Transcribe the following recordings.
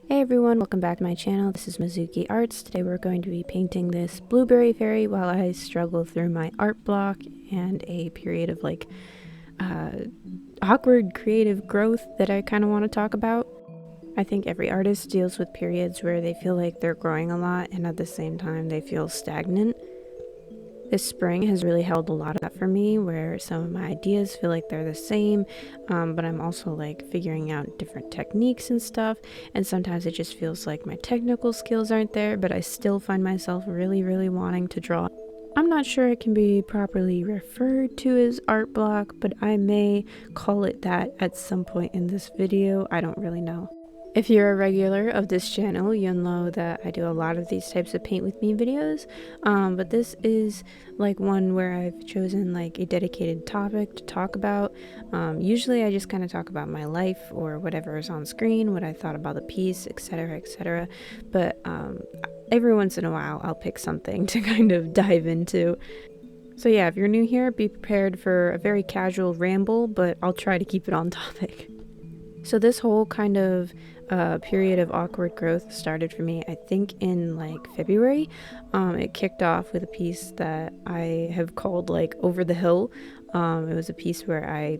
Hey everyone, welcome back to my channel. This is Mizuki Arts. Today we're going to be painting this blueberry fairy while I struggle through my art block and a period of awkward creative growth that I kind of want to talk about. I think every artist deals with periods where they feel like they're growing a lot and at the same time they feel stagnant. This spring has really held a lot of that for me, where some of my ideas feel like they're the same, but I'm also figuring out different techniques and stuff, and sometimes it just feels like my technical skills aren't there, but I still find myself really wanting to draw. I'm not sure it can be properly referred to as art block, but I may call it that at some point in this video. I don't really know. If you're a regular of this channel, you'll know that I do a lot of these types of paint with me videos, but this is one where I've chosen a dedicated topic to talk about. Usually I just kind of talk about my life or whatever is on screen, what I thought about the piece, etc., but every once in a while I'll pick something to kind of dive into. So yeah, if you're new here, be prepared for a very casual ramble, but I'll try to keep it on topic. So this whole kind of period of awkward growth started for me, I think, in February. It kicked off with a piece that I have called Over the Hill. It was a piece where I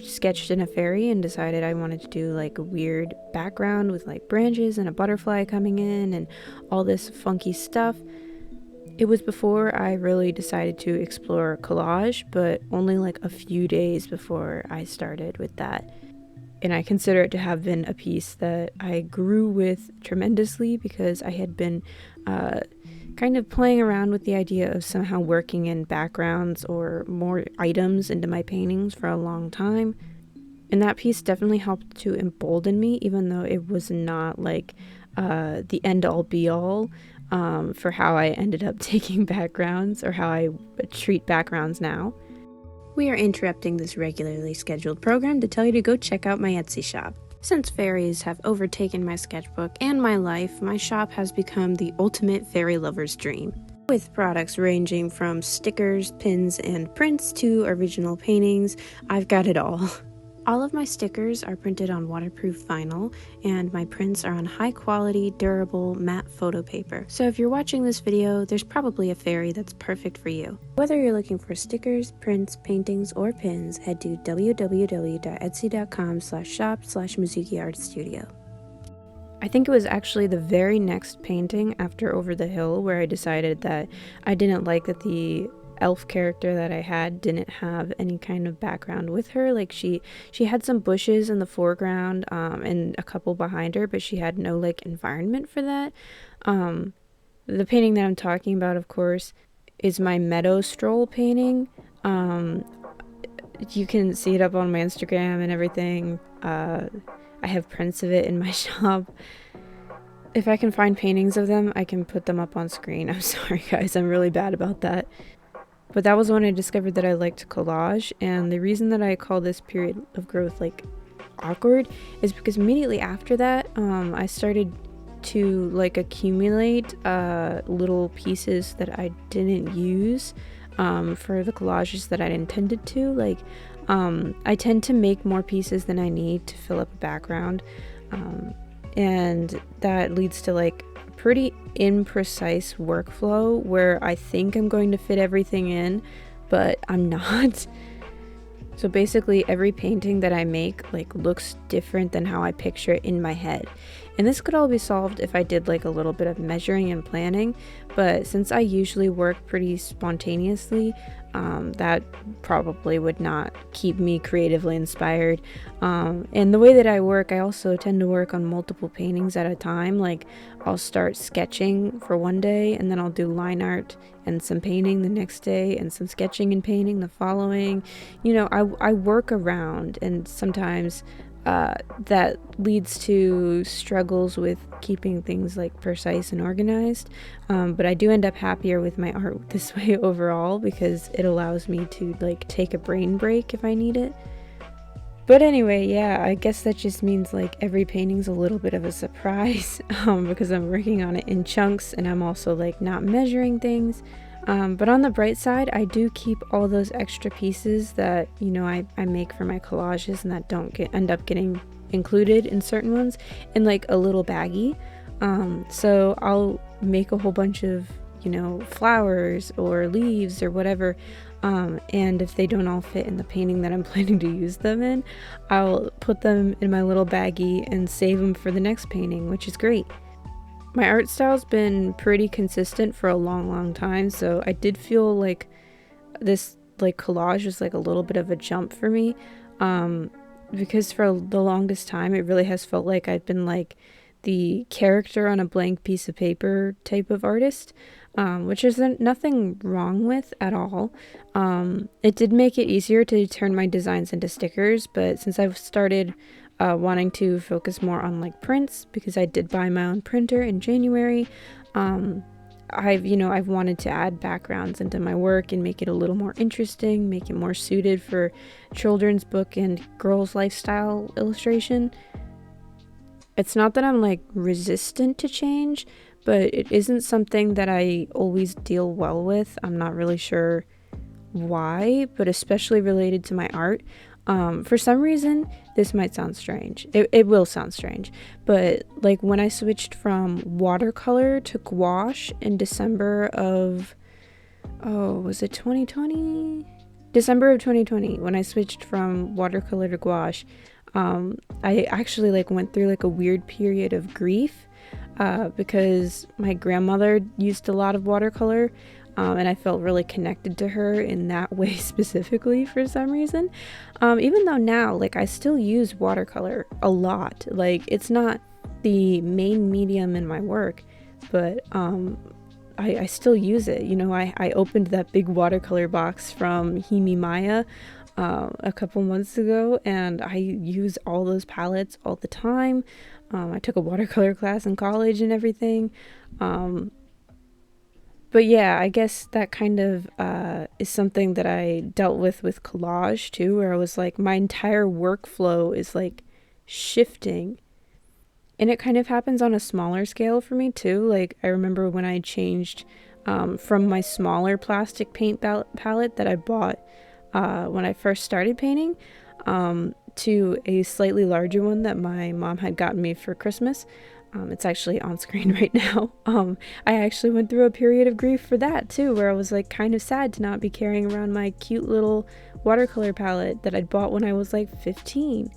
sketched in a fairy and decided I wanted to do a weird background with branches and a butterfly coming in and all this funky stuff. It was before I really decided to explore collage, but only a few days before I started with that. And I consider it to have been a piece that I grew with tremendously because I had been kind of playing around with the idea of somehow working in backgrounds or more items into my paintings for a long time. And that piece definitely helped to embolden me, even though it was not the end-all be-all for how I ended up taking backgrounds or how I treat backgrounds now. We are interrupting this regularly scheduled program to tell you to go check out my Etsy shop. Since fairies have overtaken my sketchbook and my life, my shop has become the ultimate fairy lover's dream. With products ranging from stickers, pins, and prints to original paintings, I've got it all. All of my stickers are printed on waterproof vinyl, and my prints are on high-quality, durable, matte photo paper. So if you're watching this video, there's probably a fairy that's perfect for you. Whether you're looking for stickers, prints, paintings, or pins, head to www.etsy.com/shop/MizukiArtStudio. I think it was actually the very next painting after Over the Hill where I decided that I didn't like that the elf character that I had didn't have any kind of background with her. She had some bushes in the foreground and a couple behind her, but she had no environment for that. The painting that I'm talking about, of course, is my meadow stroll painting. You can see it up on my Instagram and everything. I have prints of it in my shop. If I can find paintings of them, I can put them up on screen. I'm sorry guys, I'm really bad about that. But that was when I discovered that I liked collage, and the reason that I call this period of growth awkward is because immediately after that I started to accumulate little pieces that I didn't use for the collages that I intended to. I tend to make more pieces than I need to fill up a background, and that leads to pretty imprecise workflow where I think I'm going to fit everything in, but I'm not. So basically every painting that I make looks different than how I picture it in my head. And this could all be solved if I did a little bit of measuring and planning, but since I usually work pretty spontaneously, that probably would not keep me creatively inspired. And the way that I work, I also tend to work on multiple paintings at a time. I'll start sketching for one day, and then I'll do line art and some painting the next day, and some sketching and painting the following. I work around, and sometimes that leads to struggles with keeping things precise and organized, but I do end up happier with my art this way overall because it allows me to take a brain break if I need it. But anyway, yeah, I guess that just means every painting's a little bit of a surprise because I'm working on it in chunks, and I'm also not measuring things. But on the bright side, I do keep all those extra pieces that, you know, I make for my collages and that don't end up getting included in certain ones in like a little baggie. So I'll make a whole bunch of, you know, flowers or leaves or whatever. And if they don't all fit in the painting that I'm planning to use them in, I'll put them in my little baggie and save them for the next painting, which is great. My art style's been pretty consistent for a long time, so I did feel like this like collage was like a little bit of a jump for me, because for the longest time it really has felt like I've been like the character on a blank piece of paper type of artist, which is nothing wrong with at all. It did make it easier to turn my designs into stickers, but since I've started wanting to focus more on like prints, because I did buy my own printer in January, I've wanted to add backgrounds into my work and make it a little more interesting, make it more suited for children's book and girls lifestyle illustration. It's not that I'm like resistant to change, but it isn't something that I always deal well with. I'm not really sure why, but especially related to my art. For some reason, this might sound strange. It will sound strange, but like when I switched from watercolor to gouache in December of, was it 2020? December of 2020, when I switched from watercolor to gouache, I actually like went through like a weird period of grief, because my grandmother used a lot of watercolor. And I felt really connected to her in that way specifically for some reason. Even though now, like, I still use watercolor a lot. Like, it's not the main medium in my work, but I still use it. You know, I opened that big watercolor box from Himi Maya a couple months ago, and I use all those palettes all the time. I took a watercolor class in college and everything. But yeah, I guess that kind of is something that I dealt with collage too, where I was like, my entire workflow is like shifting. And it kind of happens on a smaller scale for me too. Like, I remember when I changed from my smaller plastic paint palette that I bought when I first started painting, to a slightly larger one that my mom had gotten me for Christmas. It's actually on screen right now. I actually went through a period of grief for that too, where I was like kind of sad to not be carrying around my cute little watercolor palette that I'd bought when I was like 15.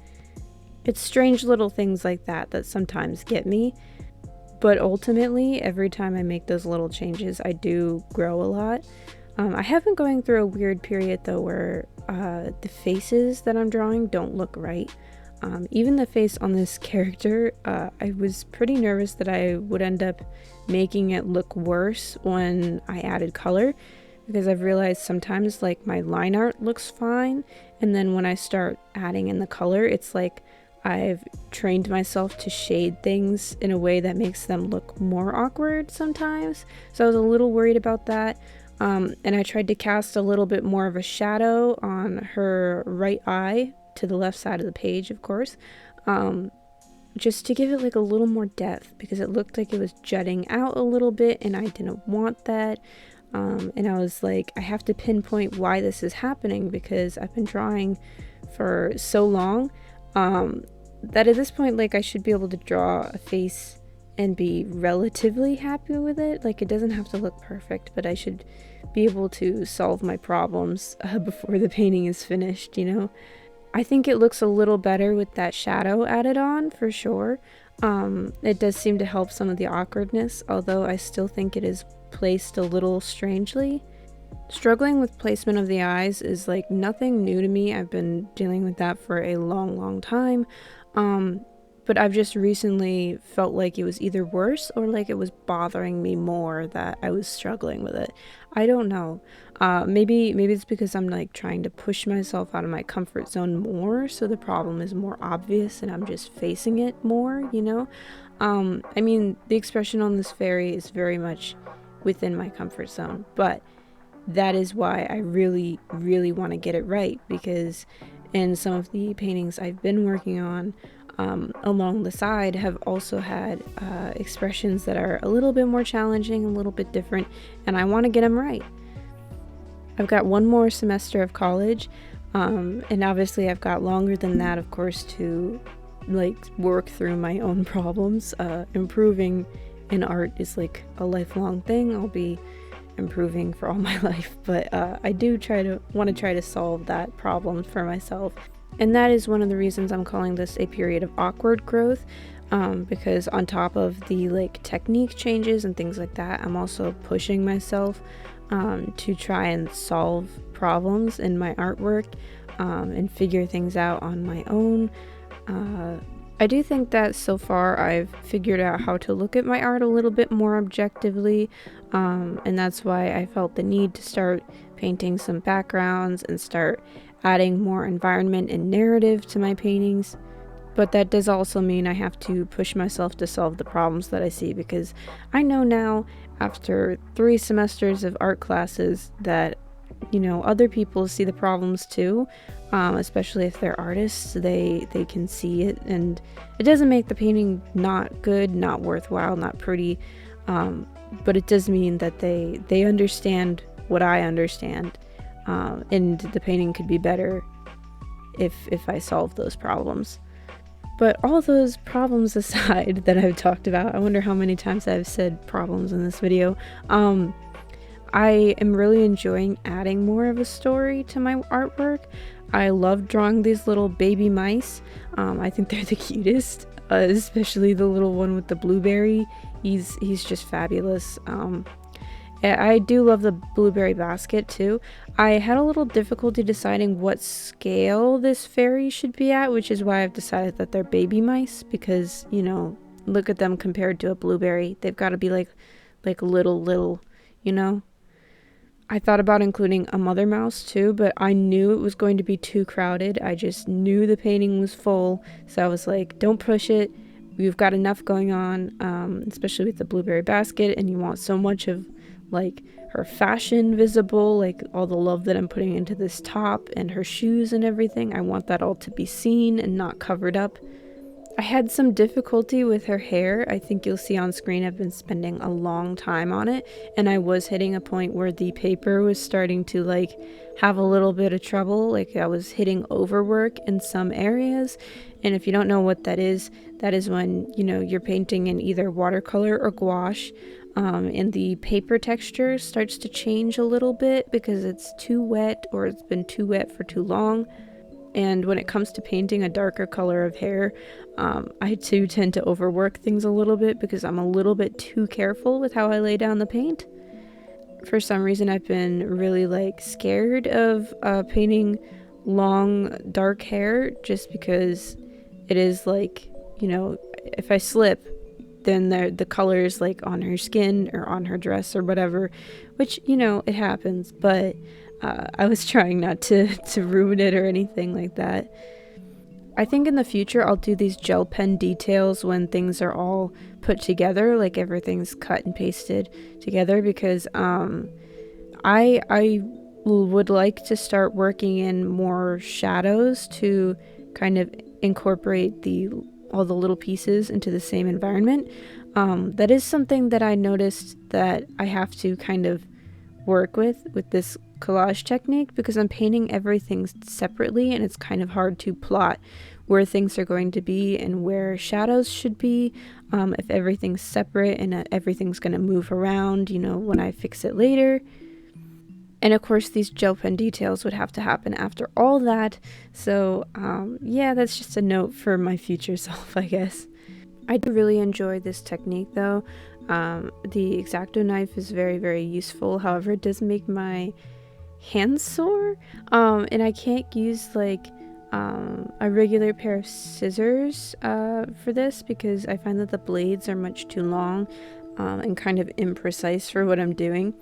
It's strange little things like that that sometimes get me, but ultimately every time I make those little changes, I do grow a lot. I have been going through a weird period though, where the faces that I'm drawing don't look right. Even the face on this character, I was pretty nervous that I would end up making it look worse when I added color, because I've realized sometimes like my line art looks fine, and then when I start adding in the color, it's like I've trained myself to shade things in a way that makes them look more awkward sometimes. So I was a little worried about that. And I tried to cast a little bit more of a shadow on her right eye, to the left side of the page, of course, just to give it like a little more depth, because it looked like it was jutting out a little bit and I didn't want that. And I was like, I have to pinpoint why this is happening, because I've been drawing for so long that at this point, like, I should be able to draw a face and be relatively happy with it. Like, it doesn't have to look perfect, but I should be able to solve my problems before the painting is finished, you know? I think it looks a little better with that shadow added on, for sure. It does seem to help some of the awkwardness, although I still think it is placed a little strangely. Struggling with placement of the eyes is like nothing new to me. I've been dealing with that for a long time. But I've just recently felt like it was either worse or like it was bothering me more that I was struggling with it. I don't know. Maybe it's because I'm like trying to push myself out of my comfort zone more, so the problem is more obvious and I'm just facing it more, you know? I mean, the expression on this fairy is very much within my comfort zone, but that is why I really want to get it right, because in some of the paintings I've been working on, along the side have also had expressions that are a little bit more challenging, a little bit different, and I want to get them right. I've got one more semester of college, and obviously I've got longer than that, of course, to like work through my own problems. Improving in art is like a lifelong thing. I'll be improving for all my life, but I do want to try to solve that problem for myself. And that is one of the reasons I'm calling this a period of awkward growth, because on top of the like technique changes and things like that, I'm also pushing myself to try and solve problems in my artwork, and figure things out on my own. I do think that so far I've figured out how to look at my art a little bit more objectively, and that's why I felt the need to start painting some backgrounds and start adding more environment and narrative to my paintings. But that does also mean I have to push myself to solve the problems that I see, because I know now, after 3 semesters of art classes, that, you know, other people see the problems too, especially if they're artists. They can see it, and it doesn't make the painting not good, not worthwhile, not pretty, but it does mean that they understand what I understand, and the painting could be better if I solve those problems. But all those problems aside that I've talked about, I wonder how many times I've said problems in this video, I am really enjoying adding more of a story to my artwork. I love drawing these little baby mice. I think they're the cutest, especially the little one with the blueberry. He's just fabulous. I do love the blueberry basket too. I had a little difficulty deciding what scale this fairy should be at, which is why I've decided that they're baby mice, because, you know, look at them compared to a blueberry. They've got to be like little, you know. I thought about including a mother mouse too, but I knew it was going to be too crowded. I just knew the painting was full, so I was like, don't push it. We've got enough going on, especially with the blueberry basket, and you want so much of like her fashion visible, like all the love that I'm putting into this top and her shoes and everything. I want that all to be seen and not covered up. I had some difficulty with her hair. I think you'll see on screen I've been spending a long time on it, and I was hitting a point where the paper was starting to like have a little bit of trouble. Like I was hitting overwork in some areas, and if you don't know what that is when, you know, you're painting in either watercolor or gouache, and the paper texture starts to change a little bit because it's too wet or it's been too wet for too long. And when it comes to painting a darker color of hair, I too tend to overwork things a little bit because I'm a little bit too careful with how I lay down the paint. For some reason, I've been really like scared of painting long dark hair, just because it is like, you know, if I slip, then the colors like on her skin or on her dress or whatever, which, you know, it happens, but I was trying not to ruin it or anything like that. I think in the future I'll do these gel pen details when things are all put together, like everything's cut and pasted together, because I would like to start working in more shadows to kind of incorporate all the little pieces into the same environment. That is something that I noticed that I have to kind of work with this collage technique, because I'm painting everything separately, and it's kind of hard to plot where things are going to be and where shadows should be, if everything's separate and everything's going to move around, you know, when I fix it later. And of course these gel pen details would have to happen after all that, so yeah, that's just a note for my future self, I guess. I do really enjoy this technique though. The X-Acto knife is very, very useful. However, it does make my hands sore, and I can't use like a regular pair of scissors for this, because I find that the blades are much too long and kind of imprecise for what I'm doing.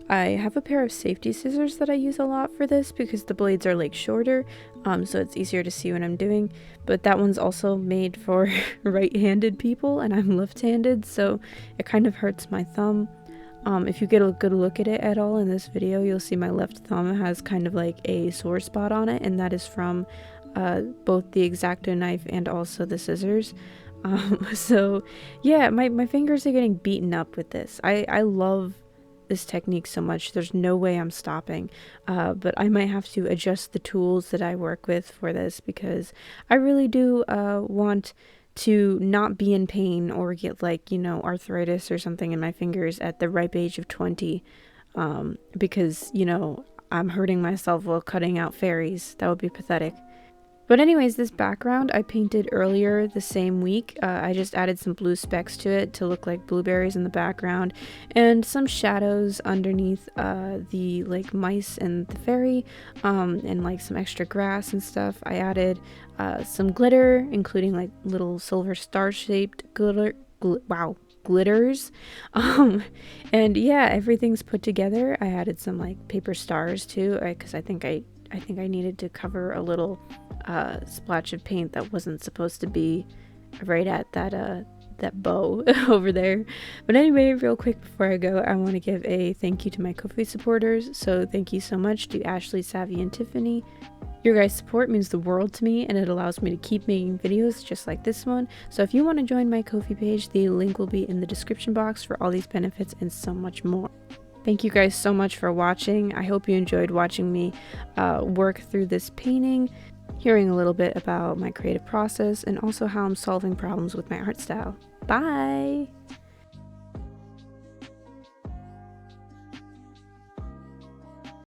I have a pair of safety scissors that I use a lot for this because the blades are like shorter, so it's easier to see what I'm doing, but that one's also made for right-handed people and I'm left-handed, so it kind of hurts my thumb. If you get a good look at it at all in this video, you'll see my left thumb has kind of like a sore spot on it, and that is from both the X-Acto knife and also the scissors. So yeah, my fingers are getting beaten up with this. I love this technique so much. There's no way I'm stopping, but I might have to adjust the tools that I work with for this, because I really do want to not be in pain or get, like, you know, arthritis or something in my fingers at the ripe age of 20, because, you know, I'm hurting myself while cutting out fairies. That would be pathetic. But anyways, this background I painted earlier the same week. I just added some blue specks to it to look like blueberries in the background, and some shadows underneath the like mice and the fairy, and like some extra grass and stuff. I added some glitter, including like little silver star shaped glitters. And yeah, everything's put together. I added some like paper stars too, because I think I needed to cover a little splotch of paint that wasn't supposed to be right at that bow over there. But anyway, real quick before I go, I want to give a thank you to my Ko-fi supporters. So thank you so much to Ashley, Savvy, and Tiffany. Your guys' support means the world to me, and it allows me to keep making videos just like this one. So if you want to join my Ko-fi page, the link will be in the description box for all these benefits and so much more. Thank you guys so much for watching. I hope you enjoyed watching me work through this painting, hearing a little bit about my creative process, and also how I'm solving problems with my art style. Bye!